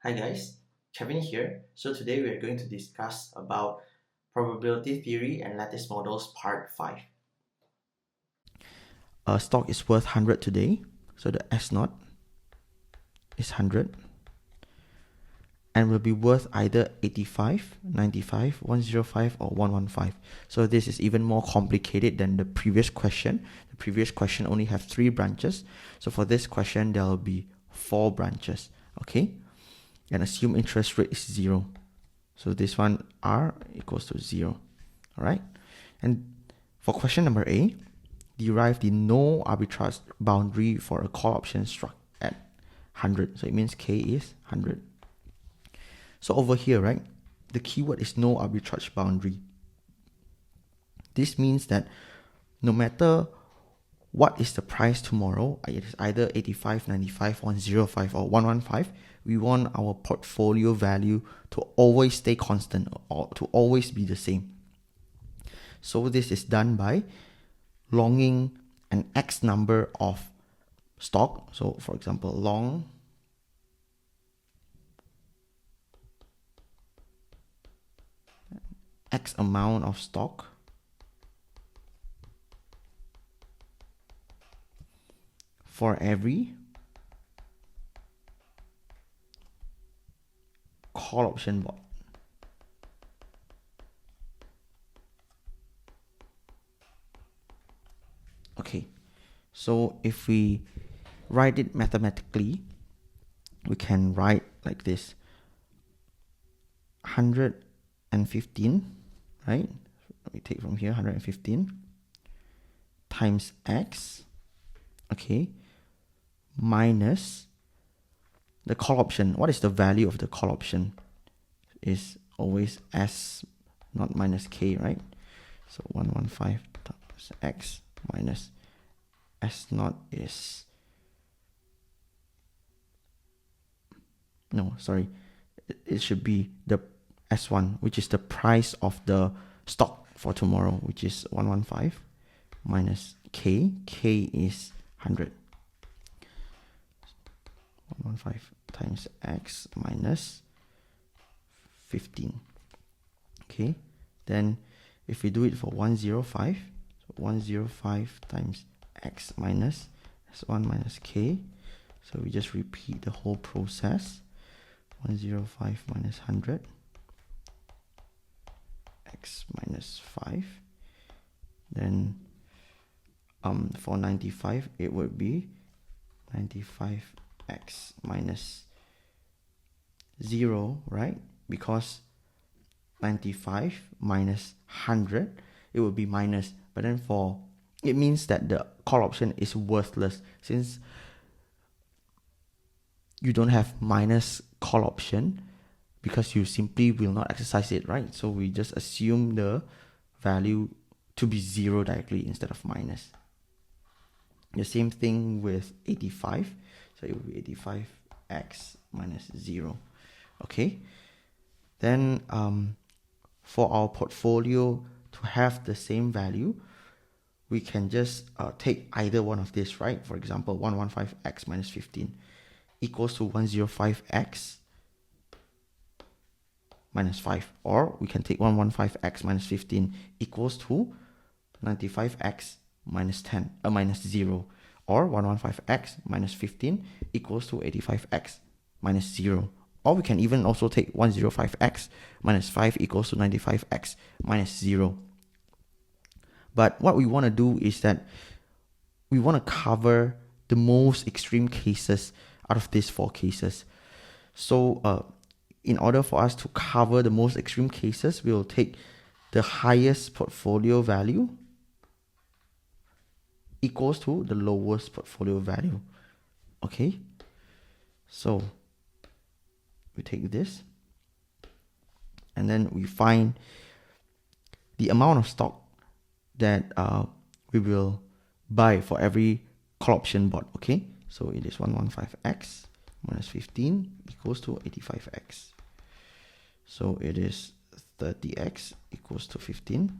Hi guys, Kevin here. So today we are going to discuss about probability theory and lattice models part 5. A stock is worth 100 today, so the S naught is 100 and will be worth either 85, 95, 105 or 115. So this is even more complicated than the previous question. The previous question only have 3 branches. So for this question there will be 4 branches, okay? And assume interest rate is 0. So this one R equals to 0. All right? And for question number A, derive the no arbitrage boundary for a call option struck at 100. So it means K is 100. So over here, right, the keyword is no arbitrage boundary. This means that no matter what is the price tomorrow, it is either 85, 95, 105 or 115, we want our portfolio value to always stay constant or to always be the same. So this is done by longing an X number of stock. So for example, long X amount of stock for every call option bought. Okay, so if we write it mathematically, we can write like this: 115, right? We take from here 115 times X, okay, minus the call option. What is the value of the call option? Is always S not minus K, right? So 115 times X minus S naught is, no, sorry, it should be the S1, which is the price of the stock for tomorrow, which is 115 minus K. K is 100. 115 times X minus 15. Okay, then if we do it for 105, so 105 times X minus S1 minus K. So we just repeat the whole process. 105 minus 100 X minus 5. Then for 95 it would be 95x minus 0, right? Because 95 minus 100, it would be minus, but then for it means that the call option is worthless since you don't have minus call option because you simply will not exercise it, right? So we just assume the value to be 0 directly instead of minus. The same thing with 85. So it will be 85x minus 0. Okay. Then for our portfolio to have the same value, we can just take either one of this, right? For example, 115x minus 15 equals to 105x minus 5. Or we can take 115x minus 15 equals to 95x minus 10, minus 0. Or 115x minus 15 equals to 85x minus 0. Or we can even also take 105x minus 5 equals to 95x minus 0. But what we want to do is that we want to cover the most extreme cases out of these 4 cases. So in order for us to cover the most extreme cases, we will take the highest portfolio value equals to the lowest portfolio value. Okay, so we take this and then we find the amount of stock that we will buy for every call option bought. Okay, so it is 115x minus 15 equals to 85x. So it is 30x equals to 15.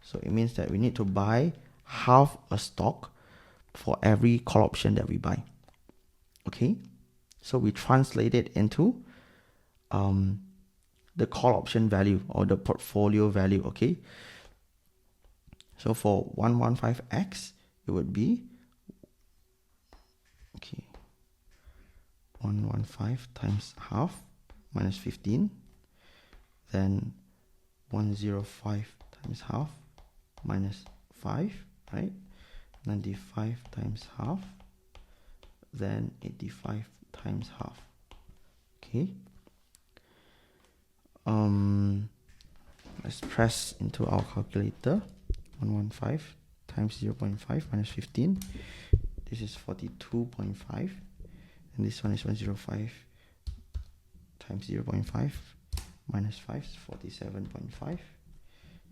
So it means that we need to buy half a stock for every call option that we buy. Okay, So we translate it into the call option value or the portfolio value, okay? So for 115x, it would be, okay, 115 times half minus 15, then 105 times half minus 5, right? 95 times half, then 85 times half, okay? Let's press into our calculator. 115 times 0.5 minus 15. This is 42.5. And this one is 105 times 0.5 minus 5 is 47.5.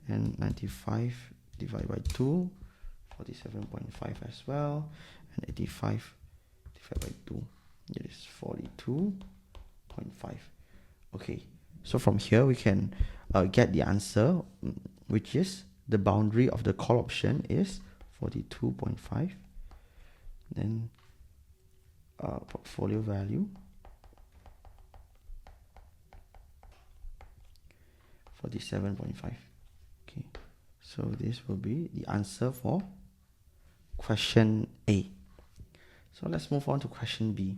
And 95 divided by 2, 47.5 as well. And 85 divided by 2, it is 42.5. Okay, so from here we can get the answer, which is the boundary of the call option is 42.5. Then portfolio value 47.5. Okay, so this will be the answer for question A. So let's move on to question B.